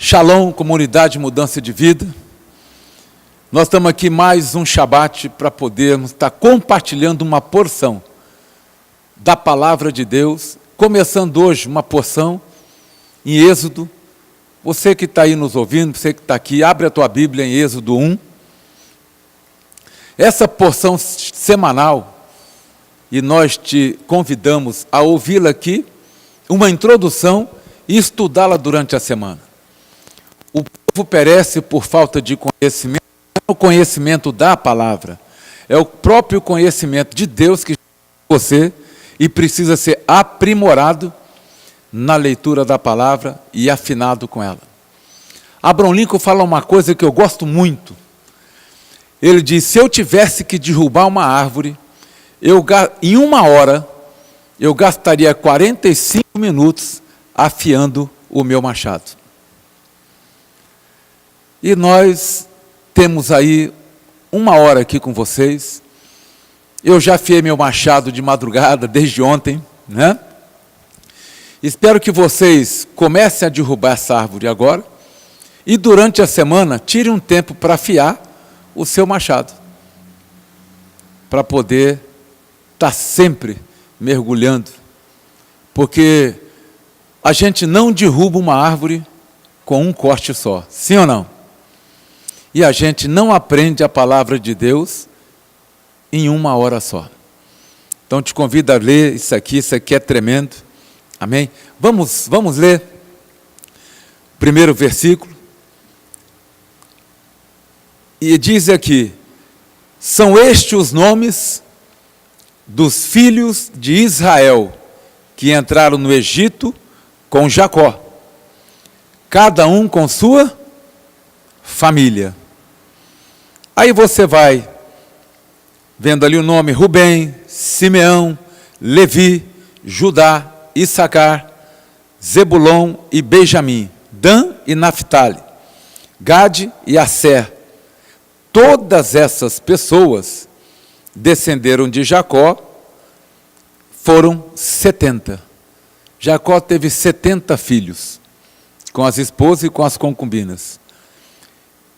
Shalom, comunidade Mudança de Vida. Nós estamos aqui mais um Shabat para podermos estar compartilhando uma porção da Palavra de Deus, começando hoje uma porção em Êxodo. Você que está aí nos ouvindo, você que está aqui, abre a tua Bíblia em Êxodo 1. Essa porção semanal, e nós te convidamos a ouvi-la aqui, uma introdução e estudá-la durante a semana. O povo perece por falta de conhecimento, não é o conhecimento da palavra, é o próprio conhecimento de Deus que você e precisa ser aprimorado na leitura da palavra e afinado com ela. Abraham Lincoln fala uma coisa que eu gosto muito. Ele diz: se eu tivesse que derrubar uma árvore, em 1 hora, eu gastaria 45 minutos afiando o meu machado. E nós temos aí 1 hora aqui com vocês. Eu já afiei meu machado de madrugada, desde ontem, né? Espero que vocês comecem a derrubar essa árvore agora. E durante a semana, tire um tempo para afiar o seu machado. Para poder estar sempre mergulhando. Porque a gente não derruba uma árvore com um corte só. Sim ou não? E a gente não aprende a palavra de Deus em 1 hora só. Então te convido a ler isso aqui é tremendo. Amém? Vamos ler o primeiro versículo. E diz aqui: são estes os nomes dos filhos de Israel que entraram no Egito com Jacó, cada um com sua família. Aí você vai vendo ali o nome: Rubem, Simeão, Levi, Judá, Issacar, Zebulon e Benjamim, Dan e Naphtali, Gade e Asser. Todas essas pessoas descenderam de Jacó, foram 70. Jacó teve 70 filhos, com as esposas e com as concubinas.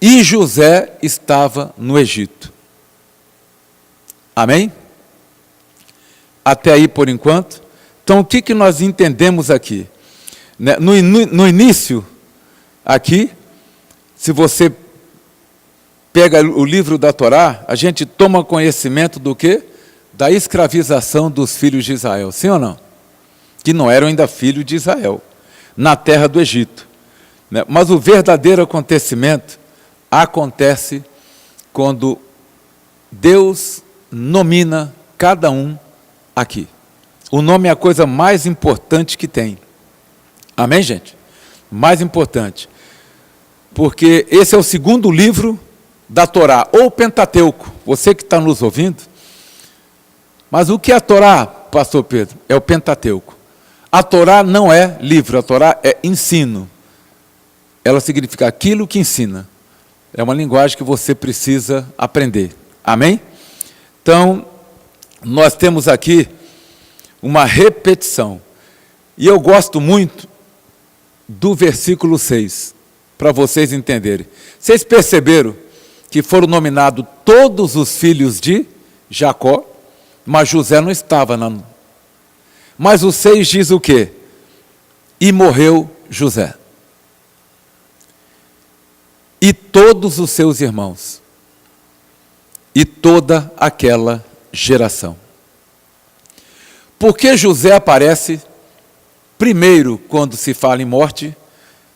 E José estava no Egito. Amém? Até aí por enquanto. Então o que nós entendemos aqui? No início, aqui, se você pega o livro da Torá, a gente toma conhecimento do quê? Da escravização dos filhos de Israel. Sim ou não? Que não eram ainda filhos de Israel, na terra do Egito. Mas o verdadeiro acontecimento acontece quando Deus nomina cada um aqui. O nome é a coisa mais importante que tem. Amém, gente? Mais importante. Porque esse é o segundo livro da Torá, ou Pentateuco. Você que está nos ouvindo. Mas o que é a Torá, pastor Pedro? É o Pentateuco. A Torá não é livro, a Torá é ensino. Ela significa aquilo que ensina. É uma linguagem que você precisa aprender. Amém? Então, nós temos aqui uma repetição. E eu gosto muito do versículo 6, para vocês entenderem. Vocês perceberam que foram nominados todos os filhos de Jacó, mas José não estava. Mas o 6 diz o quê? E morreu José. E todos os seus irmãos, e toda aquela geração. Por que José aparece primeiro quando se fala em morte,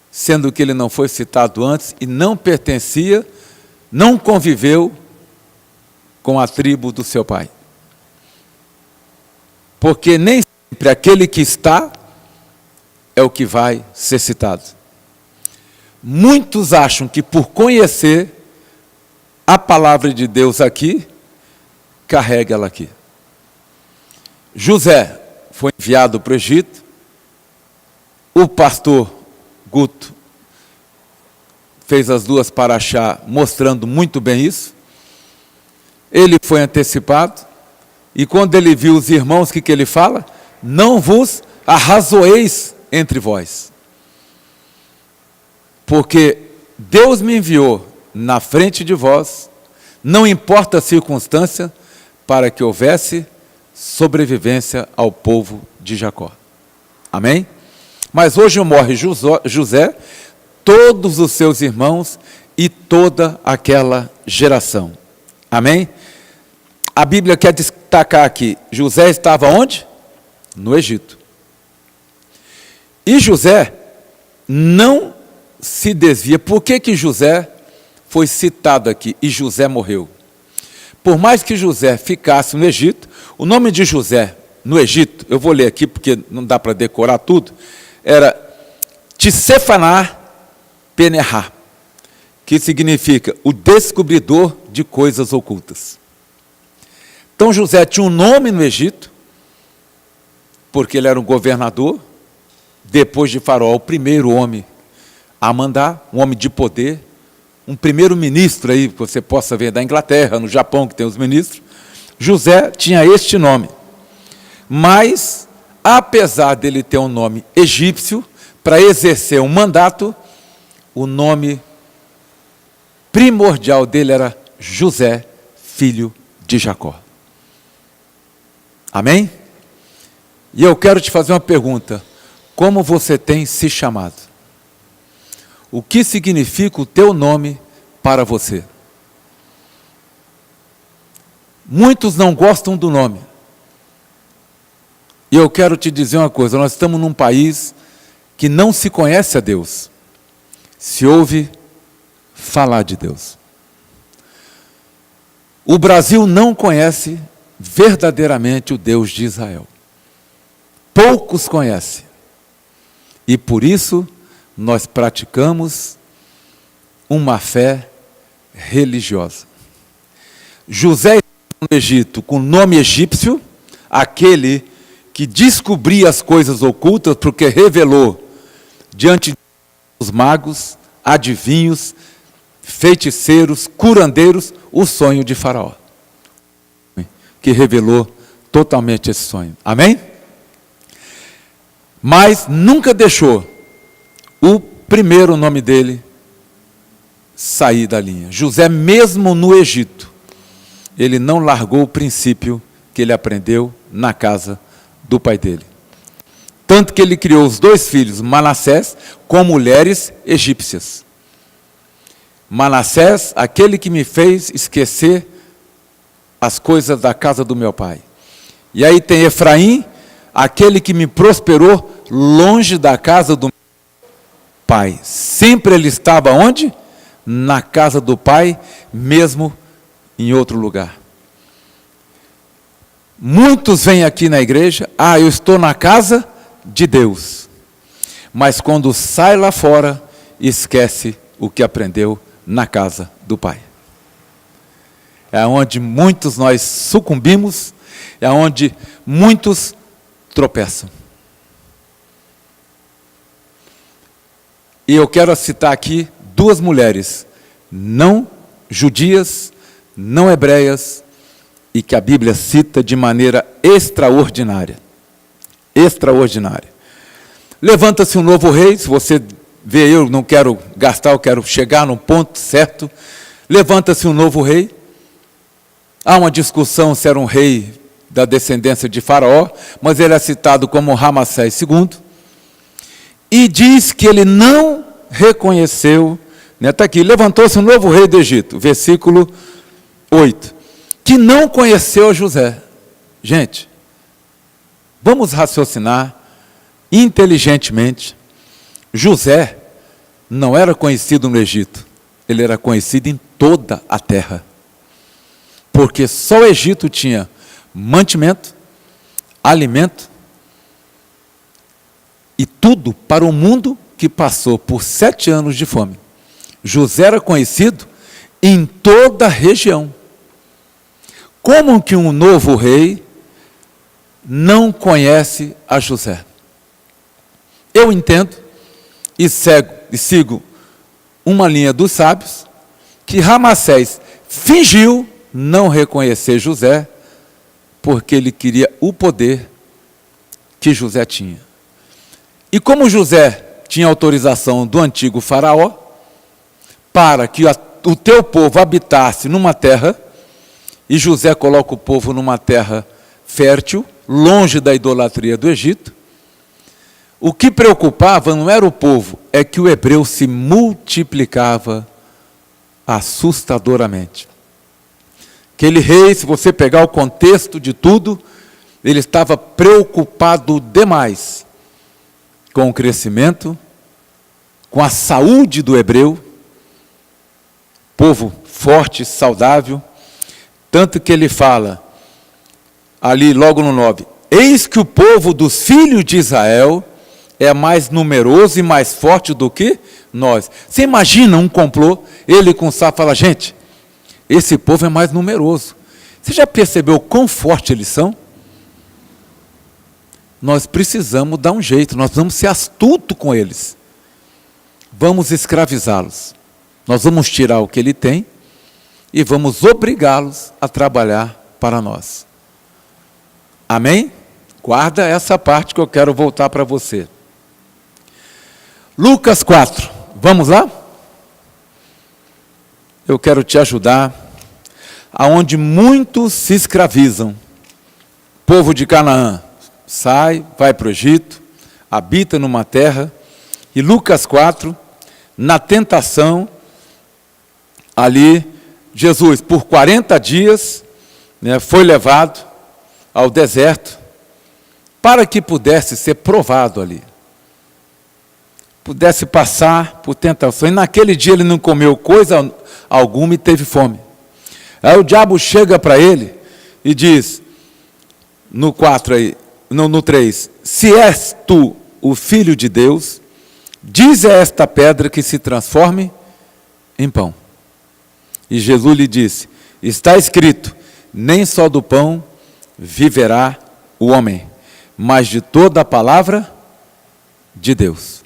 sendo que ele não foi citado antes e não pertencia, não conviveu com a tribo do seu pai? Porque nem sempre aquele que está é o que vai ser citado. Muitos acham que por conhecer a palavra de Deus aqui, carrega ela aqui. José foi enviado para o Egito. O pastor Guto fez as 2 paraxá mostrando muito bem isso. Ele foi antecipado. E quando ele viu os irmãos, o que ele fala? Não vos arrazoeis entre vós. porque Deus me enviou na frente de vós, não importa a circunstância, para que houvesse sobrevivência ao povo de Jacó. Amém? Mas hoje morre José, todos os seus irmãos e toda aquela geração. Amém? A Bíblia quer destacar aqui, José estava onde? No Egito. E José não se desvia. Por que José foi citado aqui e José morreu? Por mais que José ficasse no Egito, o nome de José no Egito, eu vou ler aqui porque não dá para decorar tudo, era Tsefaná Penerá, que significa o descobridor de coisas ocultas. Então José tinha um nome no Egito, porque ele era um governador, depois de Faraó, o primeiro homem a mandar, um homem de poder, um primeiro-ministro aí, que você possa ver da Inglaterra, no Japão, que tem os ministros. José tinha este nome. Mas, apesar dele ter um nome egípcio, para exercer um mandato, o nome primordial dele era José, filho de Jacó. Amém? E eu quero te fazer uma pergunta. Como você tem se chamado? O que significa o teu nome para você? Muitos não gostam do nome. E eu quero te dizer uma coisa, nós estamos num país que não se conhece a Deus. Se ouve falar de Deus. O Brasil não conhece verdadeiramente o Deus de Israel. Poucos conhecem. E por isso nós praticamos uma fé religiosa. José no Egito com nome egípcio, aquele que descobria as coisas ocultas, porque revelou diante dos magos, adivinhos, feiticeiros, curandeiros, o sonho de Faraó, que revelou totalmente esse sonho. Amém? Mas nunca deixou o primeiro nome dele sair da linha. José, mesmo no Egito, ele não largou o princípio que ele aprendeu na casa do pai dele. Tanto que ele criou os dois filhos, Manassés, com mulheres egípcias. Manassés, aquele que me fez esquecer as coisas da casa do meu pai. E aí tem Efraim, aquele que me prosperou longe da casa do meu pai. Sempre ele estava onde? Na casa do pai, mesmo em outro lugar. Muitos vêm aqui na igreja, eu estou na casa de Deus. Mas quando sai lá fora, esquece o que aprendeu na casa do pai. É onde muitos nós sucumbimos, é onde muitos tropeçam. E eu quero citar aqui duas mulheres, não judias, não hebreias, e que a Bíblia cita de maneira extraordinária. Extraordinária. Levanta-se um novo rei, se você vê, eu não quero gastar, eu quero chegar num ponto certo. Levanta-se um novo rei. Há uma discussão se era um rei da descendência de Faraó, mas ele é citado como Ramassés II. E diz que ele não reconheceu, está aqui, levantou-se um novo rei do Egito, versículo 8, que não conheceu José. Gente, vamos raciocinar inteligentemente. José não era conhecido no Egito, ele era conhecido em toda a terra. Porque só o Egito tinha mantimento, alimento e tudo para o mundo que passou por 7 anos de fome. José era conhecido em toda a região. Como que um novo rei não conhece a José? Eu entendo e sigo uma linha dos sábios, que Ramassés fingiu não reconhecer José, porque ele queria o poder que José tinha. E como José tinha autorização do antigo faraó para que o teu povo habitasse numa terra, e José coloca o povo numa terra fértil, longe da idolatria do Egito. O que preocupava não era o povo, é que o hebreu se multiplicava assustadoramente. Aquele rei, se você pegar o contexto de tudo, ele estava preocupado demais com o crescimento, com a saúde do hebreu, povo forte, saudável, tanto que ele fala, ali logo no 9, eis que o povo dos filhos de Israel é mais numeroso e mais forte do que nós. Você imagina um complô, ele com o Sá fala, gente, esse povo é mais numeroso. Você já percebeu quão forte eles são? Nós precisamos dar um jeito, nós vamos ser astutos com eles. Vamos escravizá-los. Nós vamos tirar o que ele tem e vamos obrigá-los a trabalhar para nós. Amém? Guarda essa parte que eu quero voltar para você. Lucas 4, vamos lá? Eu quero te ajudar. Aonde muitos se escravizam. Povo de Canaã sai, vai para o Egito, habita numa terra. E Lucas 4, na tentação, ali, Jesus, por 40 dias, foi levado ao deserto, para que pudesse ser provado ali. Pudesse passar por tentação. E naquele dia ele não comeu coisa alguma e teve fome. Aí o diabo chega para ele e diz, no 4 aí, no 3, se és tu o Filho de Deus, diz a esta pedra que se transforme em pão. E Jesus lhe disse, está escrito, nem só do pão viverá o homem, mas de toda a palavra de Deus.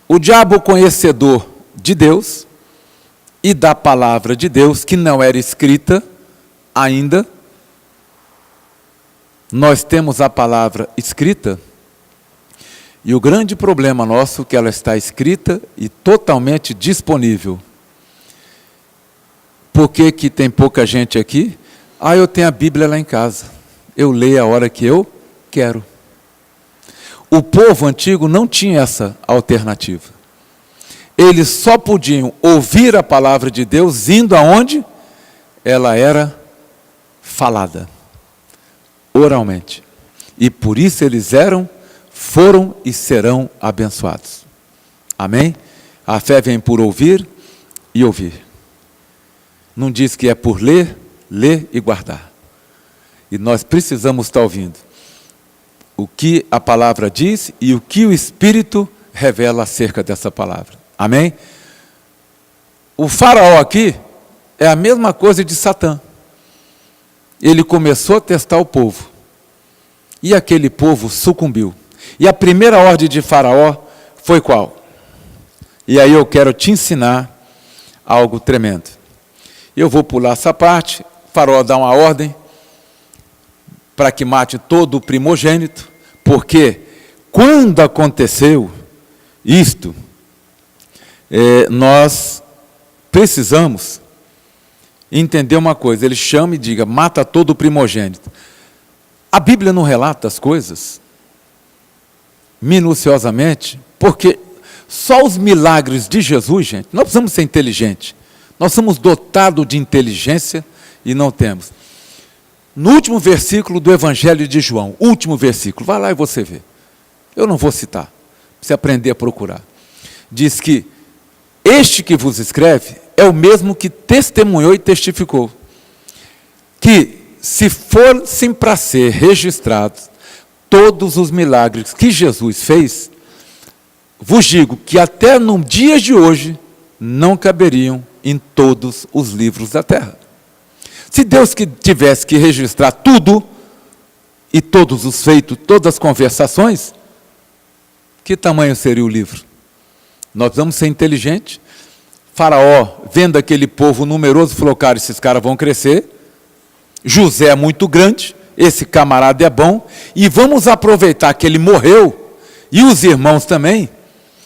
O diabo, conhecedor de Deus e da palavra de Deus, que não era escrita ainda, nós temos a palavra escrita, e o grande problema nosso é que ela está escrita e totalmente disponível. Por que que tem pouca gente aqui? Eu tenho a Bíblia lá em casa, eu leio a hora que eu quero. O povo antigo não tinha essa alternativa. Eles só podiam ouvir a palavra de Deus indo aonde ela era falada, oralmente. E por isso eles foram e serão abençoados. Amém? A fé vem por ouvir e ouvir. Não diz que é por ler, ler e guardar. E nós precisamos estar ouvindo o que a palavra diz e o que o Espírito revela acerca dessa palavra. Amém? O faraó aqui é a mesma coisa de Satã. Ele começou a testar o povo. E aquele povo sucumbiu. E a primeira ordem de faraó foi qual? E aí eu quero te ensinar algo tremendo. Eu vou pular essa parte. O faraó dá uma ordem para que mate todo o primogênito, porque quando aconteceu isto, nós precisamos entender uma coisa. Ele chama e diga, mata todo o primogênito. A Bíblia não relata as coisas minuciosamente, porque só os milagres de Jesus, gente, nós precisamos ser inteligentes. Nós somos dotados de inteligência e não temos. No último versículo do Evangelho de João, último versículo, vai lá e você vê. Eu não vou citar, para você aprender a procurar. Diz que este que vos escreve é o mesmo que testemunhou e testificou. Que se fossem para ser registrados todos os milagres que Jesus fez, vos digo que até no dia de hoje não caberiam em todos os livros da terra. Se Deus que tivesse que registrar tudo, e todos os feitos, todas as conversações, que tamanho seria o livro? Nós vamos ser inteligentes. Faraó, vendo aquele povo numeroso, falou, cara, esses caras vão crescer. José é muito grande, esse camarada é bom, e vamos aproveitar que ele morreu, e os irmãos também,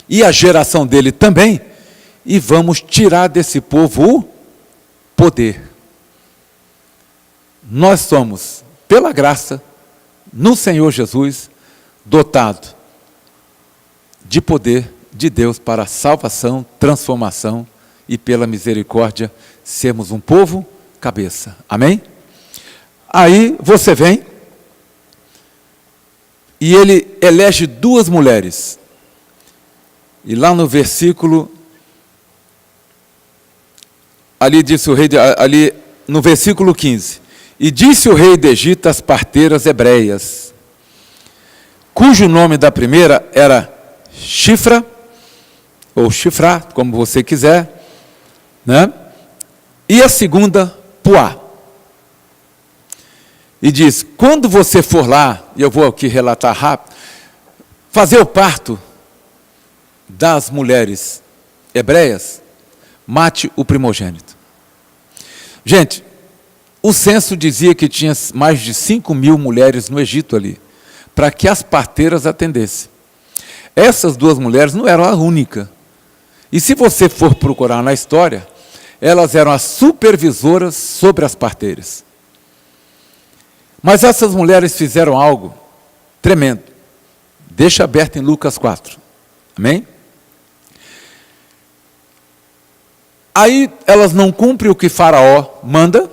e a geração dele também, e vamos tirar desse povo o poder. Nós somos, pela graça, no Senhor Jesus, dotado de poder de Deus para salvação, transformação e pela misericórdia sermos um povo cabeça. Amém? Aí você vem e ele elege 2 mulheres. E lá no versículo, ali disse o rei, ali no versículo 15, e disse o rei do Egito às parteiras hebreias, cujo nome da primeira era Shifra, ou Shifra, como você quiser, né? E a segunda, Puá. E diz, quando você for lá, e eu vou aqui relatar rápido, fazer o parto das mulheres hebreias, mate o primogênito. Gente, o censo dizia que tinha mais de 5.000 mulheres no Egito ali, para que as parteiras atendessem. Essas 2 mulheres não eram a única. E se você for procurar na história, elas eram as supervisoras sobre as parteiras. Mas essas mulheres fizeram algo tremendo. Deixa aberto em Lucas 4. Amém? Aí elas não cumprem o que Faraó manda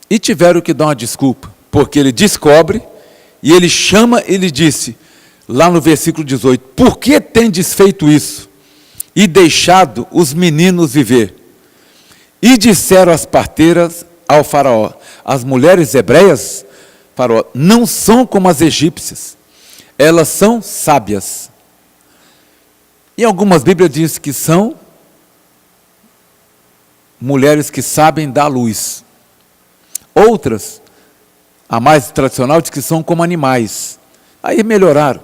e tiveram que dar uma desculpa, porque ele descobre e ele chama, ele disse, lá no versículo 18, por que tendes feito isso e deixado os meninos viver? E disseram as parteiras ao Faraó, as mulheres hebreias, Faraó, não são como as egípcias, elas são sábias. Em algumas Bíblias diz que são mulheres que sabem dar luz. Outras, a mais tradicional, diz que são como animais. Aí melhoraram.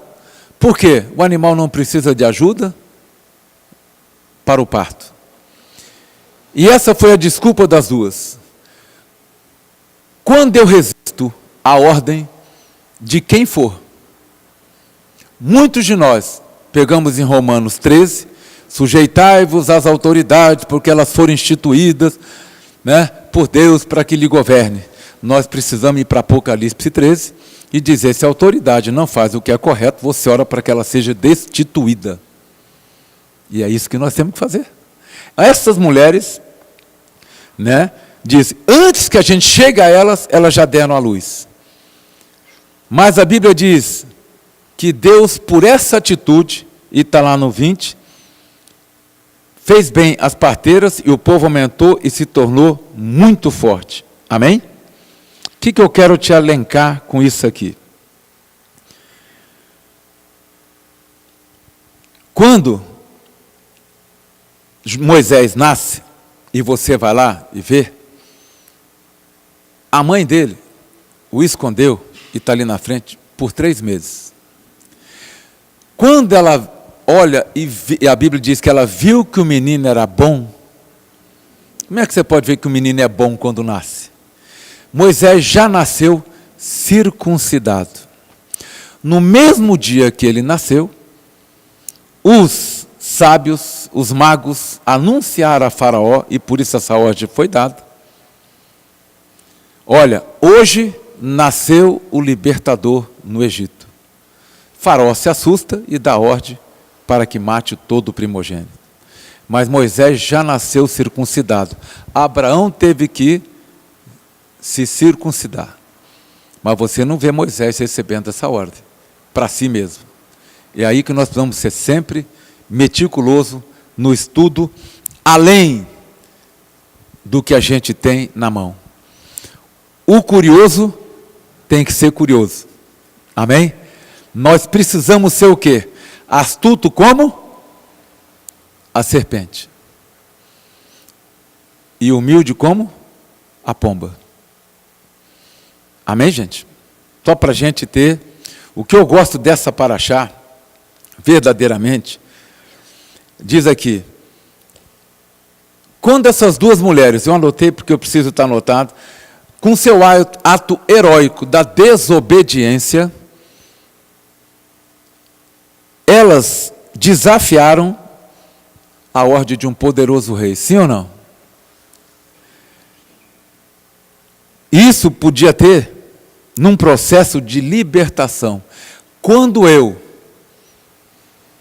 Por quê? O animal não precisa de ajuda para o parto. E essa foi a desculpa das 2. Quando eu resisto à ordem de quem for, muitos de nós pegamos em Romanos 13, sujeitai-vos às autoridades, porque elas foram instituídas, né, por Deus para que lhe governe. Nós precisamos ir para Apocalipse 13 e dizer, se a autoridade não faz o que é correto, você ora para que ela seja destituída. E é isso que nós temos que fazer. Essas mulheres, né, diz, antes que a gente chegue a elas, elas já deram a luz. Mas a Bíblia diz que Deus, por essa atitude, e está lá no 20, fez bem as parteiras e o povo aumentou e se tornou muito forte. Amém? O que eu quero te elencar com isso aqui? Quando Moisés nasce, e você vai lá e vê, a mãe dele o escondeu e está ali na frente por 3 meses. Quando ela olha e a Bíblia diz que ela viu que o menino era bom, como é que você pode ver que o menino é bom quando nasce? Moisés já nasceu circuncidado. No mesmo dia que ele nasceu, os sábios, os magos, anunciaram a Faraó, e por isso essa ordem foi dada. Olha, hoje nasceu o libertador no Egito. Faraó se assusta e dá ordem para que mate todo o primogênito. Mas Moisés já nasceu circuncidado. Abraão teve que se circuncidar. Mas você não vê Moisés recebendo essa ordem para si mesmo. É aí que nós precisamos ser sempre meticuloso no estudo, além do que a gente tem na mão. O curioso tem que ser curioso. Amém? Nós precisamos ser o quê? Astuto como a serpente. E humilde como a pomba. Amém, gente? Só para a gente ter. O que eu gosto dessa paraxá, verdadeiramente, diz aqui, quando essas 2 mulheres, eu anotei porque eu preciso estar anotado, com seu ato heróico da desobediência, elas desafiaram a ordem de um poderoso rei, sim ou não? Isso podia ter num processo de libertação. Quando eu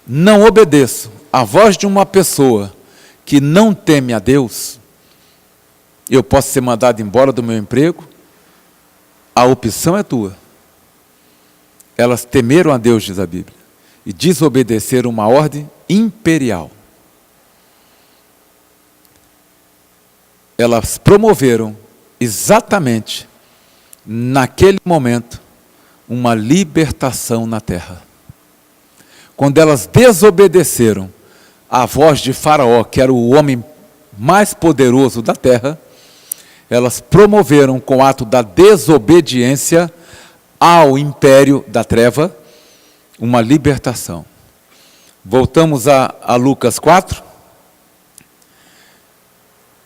não obedeço à voz de uma pessoa que não teme a Deus, eu posso ser mandado embora do meu emprego, a opção é tua. Elas temeram a Deus, diz a Bíblia, e desobedeceram uma ordem imperial. Elas promoveram exatamente naquele momento uma libertação na terra. Quando elas desobedeceram à voz de Faraó, que era o homem mais poderoso da terra, elas promoveram com o ato da desobediência ao império da treva uma libertação. Voltamos a Lucas 4.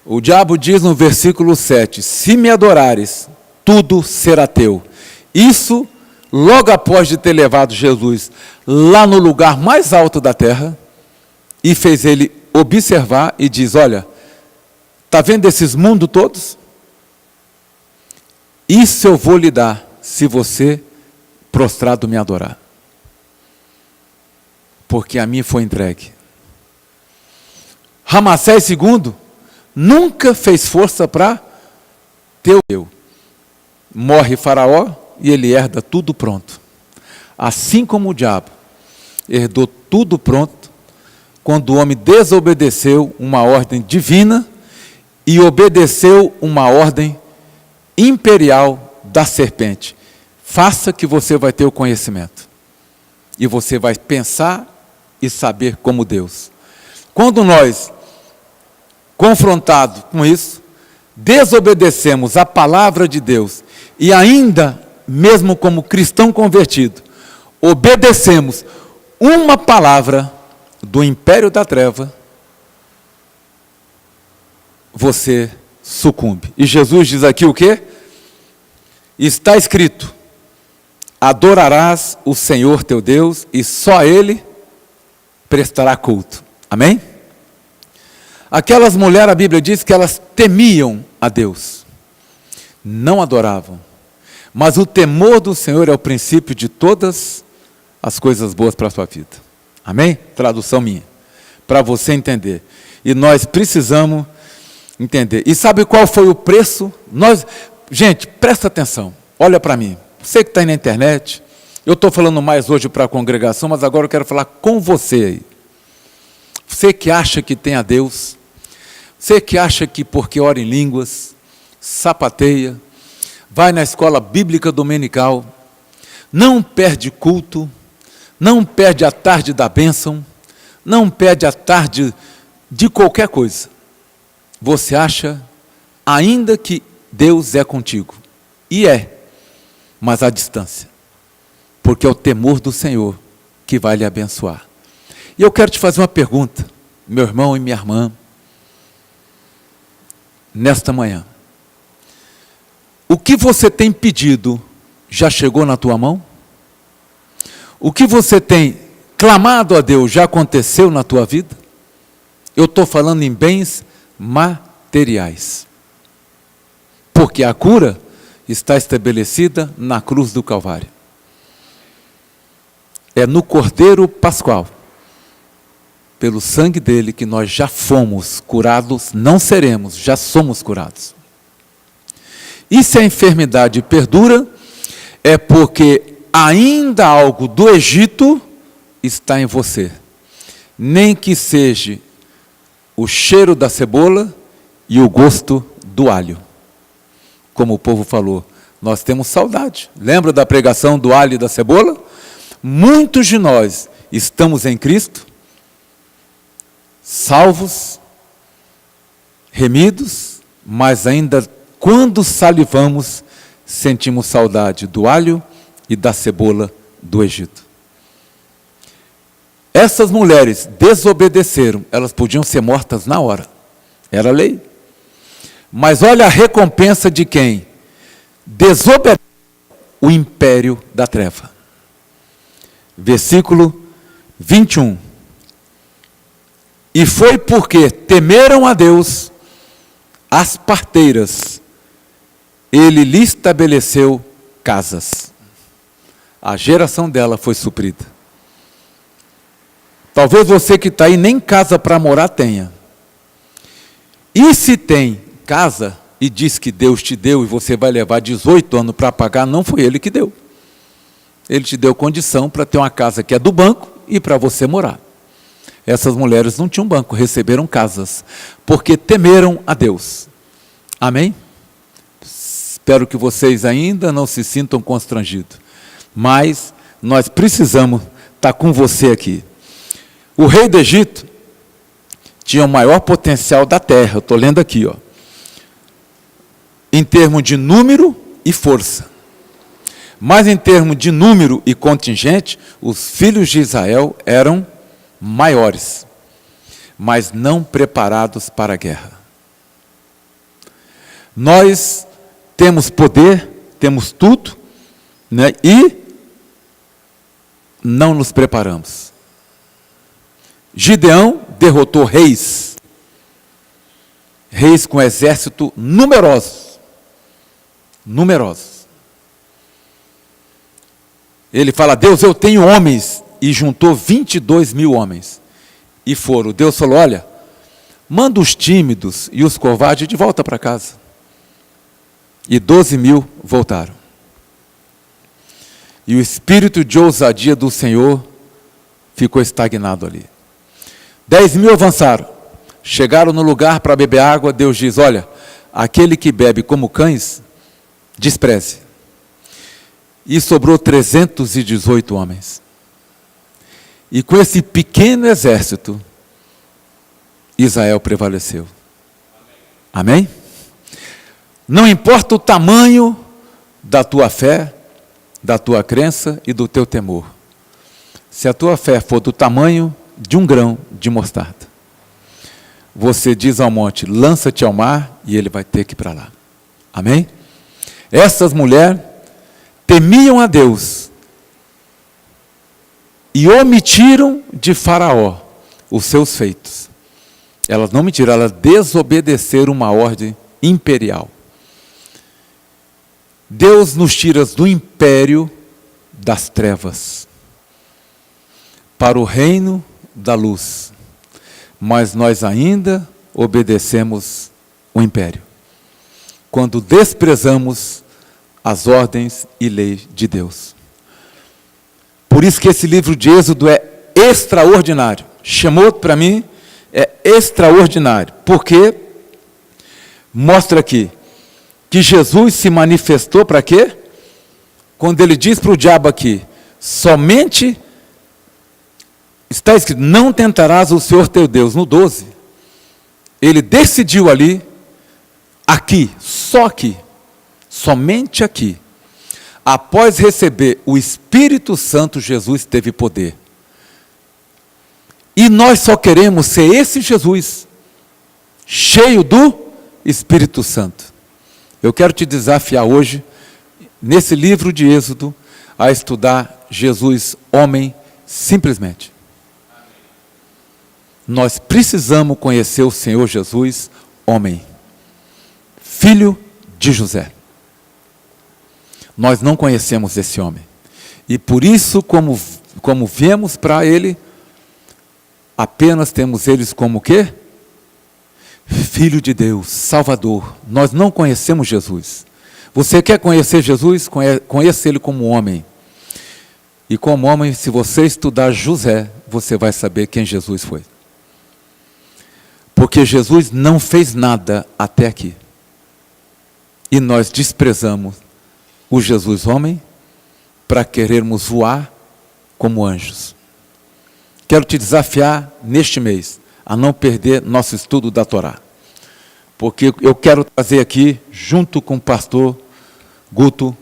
O diabo diz no versículo 7, se me adorares, tudo será teu. Isso logo após de ter levado Jesus lá no lugar mais alto da terra, e fez ele observar e diz, olha, está vendo esses mundos todos? Isso eu vou lhe dar, se você prostrado me adorar. Porque a mim foi entregue. Ramassés II nunca fez força para ter o eu. Morre Faraó e ele herda tudo pronto. Assim como o diabo herdou tudo pronto, quando o homem desobedeceu uma ordem divina e obedeceu uma ordem imperial da serpente. Faça que você vai ter o conhecimento. E você vai pensar e saber como Deus. Quando nós, confrontados com isso, desobedecemos a palavra de Deus e ainda, mesmo como cristão convertido, obedecemos uma palavra do império da treva, você sucumbe. E Jesus diz aqui o quê? Está escrito, adorarás o Senhor teu Deus e só a Ele prestará culto. Amém? Aquelas mulheres, a Bíblia diz que elas temiam a Deus, não adoravam. Mas o temor do Senhor é o princípio de todas as coisas boas para a sua vida. Amém? Tradução minha, para você entender. E nós precisamos entender. E sabe qual foi o preço? Gente, presta atenção, olha para mim. Você que está aí na internet, eu estou falando mais hoje para a congregação, mas agora eu quero falar com você aí. Você que acha que tem a Deus, você que acha que porque ora em línguas, sapateia, vai na escola bíblica dominical, não perde culto, não perde a tarde da bênção, não perde a tarde de qualquer coisa. Você acha ainda que Deus é contigo. E é, mas à distância. Porque é o temor do Senhor que vai lhe abençoar. E eu quero te fazer uma pergunta, meu irmão e minha irmã, nesta manhã. O que você tem pedido já chegou na tua mão? O que você tem clamado a Deus já aconteceu na tua vida? Eu estou falando em bens materiais. Porque a cura está estabelecida na cruz do Calvário. É no Cordeiro Pascual, pelo sangue dele, que nós já fomos curados, não seremos, já somos curados. E se a enfermidade perdura, é porque ainda algo do Egito está em você. Nem que seja o cheiro da cebola e o gosto do alho. Como o povo falou, nós temos saudade. Lembra da pregação do alho e da cebola? Muitos de nós estamos em Cristo, salvos, remidos, mas ainda quando salivamos, sentimos saudade do alho e da cebola do Egito. Essas mulheres desobedeceram, elas podiam ser mortas na hora, era lei. Mas olha a recompensa de quem desobedece o império da treva. Versículo 21. E foi porque temeram a Deus, as parteiras, ele lhe estabeleceu casas. A geração dela foi suprida. Talvez você que está aí nem casa para morar tenha. E se tem casa e diz que Deus te deu e você vai levar 18 anos para pagar, não foi Ele que deu. Ele te deu condição para ter uma casa que é do banco e para você morar. Essas mulheres não tinham banco, receberam casas, porque temeram a Deus. Amém? Espero que vocês ainda não se sintam constrangidos. Mas nós precisamos estar com você aqui. O rei do Egito tinha o maior potencial da terra, eu estou lendo aqui, ó, em termos de número e força. Mas em termos de número e contingente, os filhos de Israel eram maiores, mas não preparados para a guerra. Nós temos poder, temos tudo, né, e não nos preparamos. Gideão derrotou reis com exército numerosos. Ele fala, Deus, eu tenho homens, e juntou 22 mil homens, e foram. Deus falou, olha, manda os tímidos e os covardes de volta para casa. E 12 mil voltaram. E o espírito de ousadia do Senhor ficou estagnado ali. 10 mil avançaram, chegaram no lugar para beber água. Deus diz, olha, aquele que bebe como cães, despreze. E sobrou 318 homens. E com esse pequeno exército, Israel prevaleceu. Amém? Não importa o tamanho da tua fé, da tua crença e do teu temor. Se a tua fé for do tamanho de um grão de mostarda, você diz ao monte, lança-te ao mar, e ele vai ter que ir para lá. Amém? Essas mulheres temiam a Deus e omitiram de Faraó os seus feitos. Elas não mentiram, elas desobedeceram uma ordem imperial. Deus nos tira do império das trevas para o reino da luz, mas nós ainda obedecemos o império, quando desprezamos as ordens e leis de Deus. Por isso que esse livro de Êxodo é extraordinário. Chamou para mim, é extraordinário, porque mostra aqui que Jesus se manifestou para quê? Quando ele diz para o diabo aqui, somente, está escrito, não tentarás o Senhor teu Deus, no 12. Ele decidiu ali, aqui, só aqui, somente aqui. Após receber o Espírito Santo, Jesus teve poder. E nós só queremos ser esse Jesus, cheio do Espírito Santo. Eu quero te desafiar hoje, nesse livro de Êxodo, a estudar Jesus, homem, simplesmente. Nós precisamos conhecer o Senhor Jesus, homem, filho de José. Nós não conhecemos esse homem. E por isso, como viemos para ele, apenas temos eles como o quê? Filho de Deus, Salvador. Nós não conhecemos Jesus. Você quer conhecer Jesus? Conheça ele como homem. E como homem, se você estudar José, você vai saber quem Jesus foi. Porque Jesus não fez nada até aqui. E nós desprezamos o Jesus homem para querermos voar como anjos. Quero te desafiar neste mês a não perder nosso estudo da Torá. Porque eu quero trazer aqui, junto com o pastor Guto,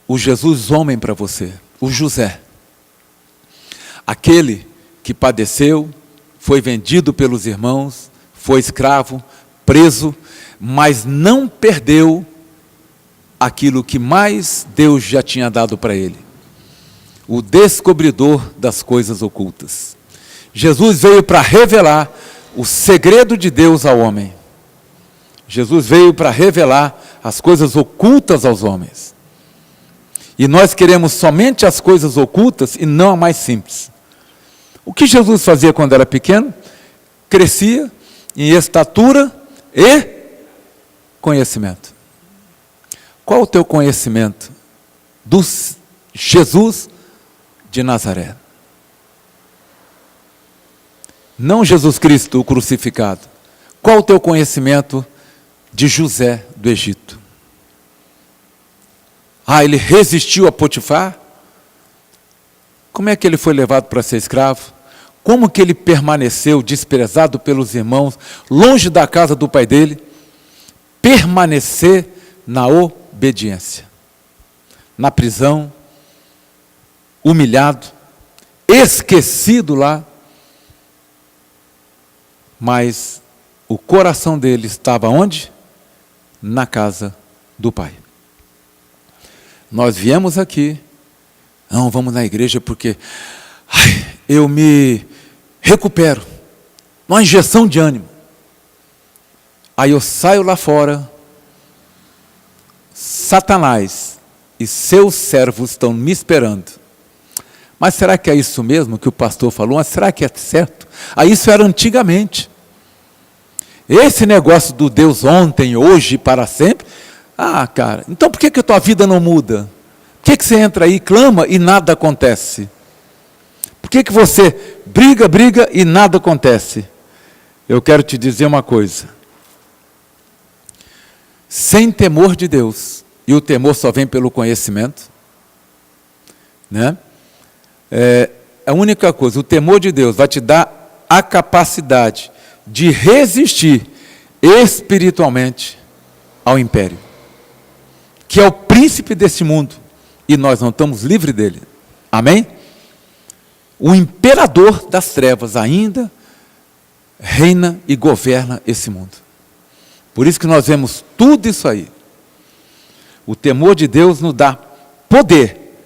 o Jesus homem para você, o José. Aquele que padeceu, foi vendido pelos irmãos, foi escravo, preso, mas não perdeu aquilo que mais Deus já tinha dado para ele. o descobridor das coisas ocultas. Jesus veio para revelar o segredo de Deus ao homem. Jesus veio para revelar as coisas ocultas aos homens. E nós queremos somente as coisas ocultas e não a mais simples. O que Jesus fazia quando era pequeno? Crescia em estatura e conhecimento. Qual o teu conhecimento do Jesus de Nazaré? Não Jesus Cristo, o crucificado. Qual o teu conhecimento de José do Egito? Ele resistiu a Potifar? Como é que ele foi levado para ser escravo? Como que ele permaneceu desprezado pelos irmãos, longe da casa do pai dele? Permanecer na obediência. Na prisão, humilhado, esquecido lá, mas o coração dele estava onde? Na casa do Pai. Nós viemos aqui, não, vamos na igreja porque eu me recupero, uma injeção de ânimo. Aí eu saio lá fora, Satanás e seus servos estão me esperando. Mas será que é isso mesmo que o pastor falou? Mas será que é certo? Isso era antigamente. Esse negócio do Deus ontem, hoje e para sempre, cara, então por que a tua vida não muda? Por que você entra aí e clama e nada acontece? Por que você briga e nada acontece? Eu quero te dizer uma coisa. Sem temor de Deus, e o temor só vem pelo conhecimento, né? A única coisa, o temor de Deus vai te dar a capacidade de resistir espiritualmente ao império, que é o príncipe desse mundo, e nós não estamos livres dele. Amém? O imperador das trevas ainda reina e governa esse mundo. Por isso que nós vemos tudo isso aí. O temor de Deus nos dá poder,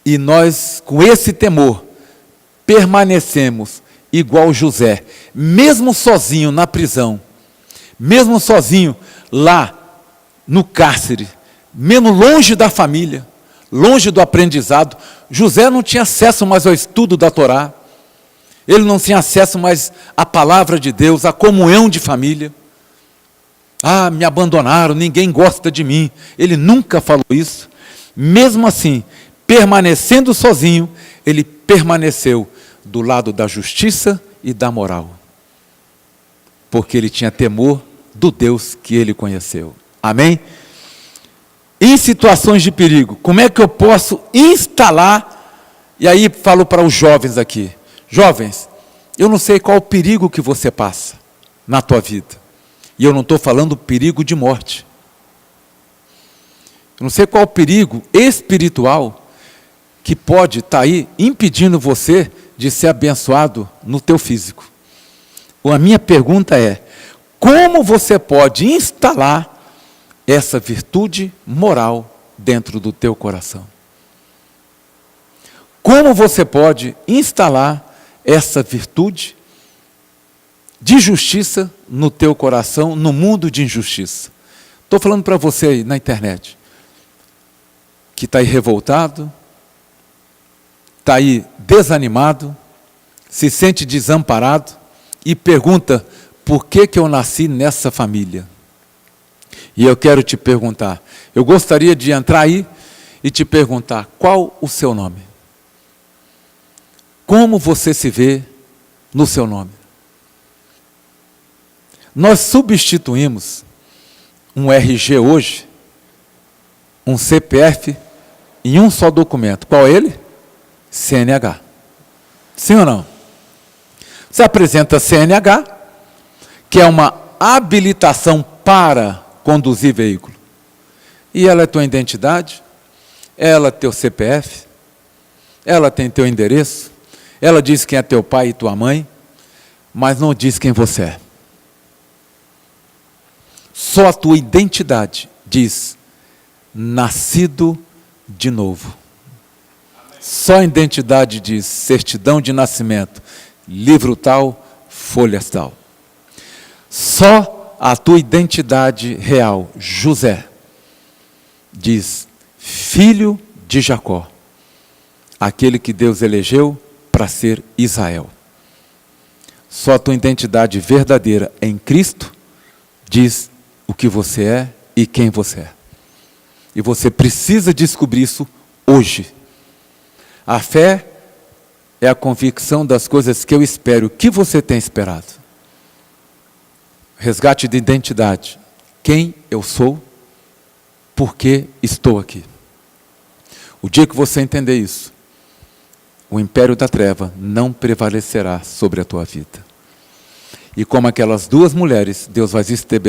e nós, com esse temor, permanecemos igual José, mesmo sozinho na prisão, mesmo sozinho lá no cárcere, mesmo longe da família, longe do aprendizado. José não tinha acesso mais ao estudo da Torá, ele não tinha acesso mais à palavra de Deus, à comunhão de família. Me abandonaram, ninguém gosta de mim. Ele nunca falou isso. Mesmo assim, permanecendo sozinho, ele permaneceu do lado da justiça e da moral, porque ele tinha temor do Deus que ele conheceu. Amém? Em situações de perigo, como é que eu posso instalar? E aí falo para os jovens aqui. Jovens, eu não sei qual o perigo que você passa na tua vida. E eu não estou falando perigo de morte. Eu não sei qual o perigo espiritual que pode estar aí impedindo você de ser abençoado no teu físico. A minha pergunta é, como você pode instalar essa virtude moral dentro do teu coração? Como você pode instalar essa virtude de justiça no teu coração, no mundo de injustiça? Estou falando para você aí na internet, que está aí revoltado, está aí desanimado, se sente desamparado e pergunta, por que eu nasci nessa família? E eu quero te perguntar, eu gostaria de entrar aí e te perguntar, qual o seu nome? Como você se vê no seu nome? Nós substituímos um RG hoje, um CPF, em um só documento. Qual é ele? CNH. Sim ou não? Você apresenta CNH, que é uma habilitação para conduzir veículo. E ela é tua identidade, ela é teu CPF, ela tem teu endereço, ela diz quem é teu pai e tua mãe, mas não diz quem você é. Só a tua identidade diz, nascido de novo. Só a identidade diz certidão de nascimento, livro tal, folhas tal. Só a tua identidade real, José, diz filho de Jacó, aquele que Deus elegeu para ser Israel. Só a tua identidade verdadeira em Cristo diz o que você é e quem você é. E você precisa descobrir isso hoje. A fé é a convicção das coisas que eu espero. O que você tem esperado? Resgate de identidade. Quem eu sou? Por que estou aqui? O dia que você entender isso, o império da treva não prevalecerá sobre a tua vida. E como aquelas duas mulheres, Deus vai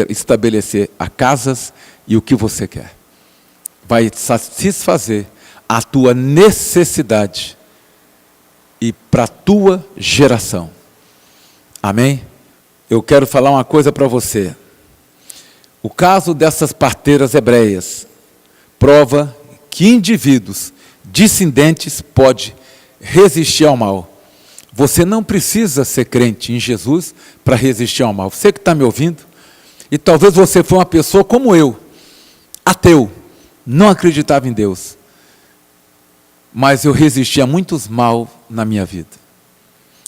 estabelecer a casas e o que você quer. Vai satisfazer a tua necessidade e para a tua geração. Amém? Eu quero falar uma coisa para você. O caso dessas parteiras hebreias prova que indivíduos dissidentes podem resistir ao mal. Você não precisa ser crente em Jesus para resistir ao mal. Você que está me ouvindo, e talvez você foi uma pessoa como eu, ateu, não acreditava em Deus, mas eu resisti a muitos mal na minha vida.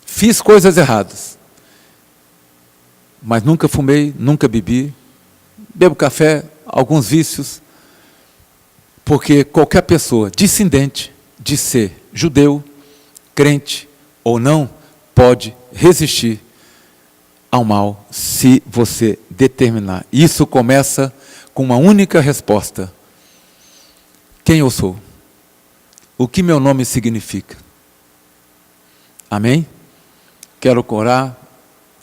Fiz coisas erradas, mas nunca fumei, nunca bebi, bebo café, alguns vícios, porque qualquer pessoa dissidente de ser judeu, crente ou não, pode resistir ao mal se você determinar. Isso começa com uma única resposta: quem eu sou? O que meu nome significa? Amém? Quero orar,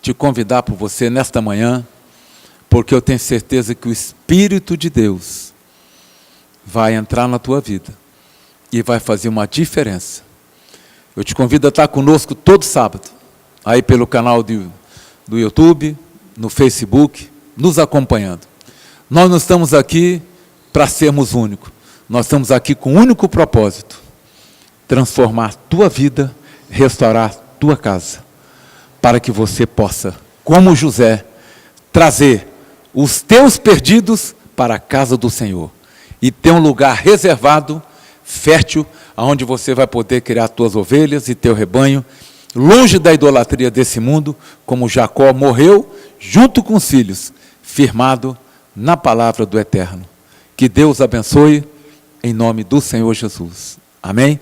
te convidar por você nesta manhã, porque eu tenho certeza que o Espírito de Deus vai entrar na tua vida e vai fazer uma diferença. Eu te convido a estar conosco todo sábado, aí pelo canal do YouTube, no Facebook, nos acompanhando. Nós não estamos aqui para sermos únicos, nós estamos aqui com um único propósito: transformar tua vida, restaurar tua casa, para que você possa, como José, trazer os teus perdidos para a casa do Senhor e ter um lugar reservado, fértil, onde você vai poder criar tuas ovelhas e teu rebanho, longe da idolatria desse mundo, como Jacó morreu junto com os filhos, firmado na palavra do Eterno. Que Deus abençoe, em nome do Senhor Jesus. Amém?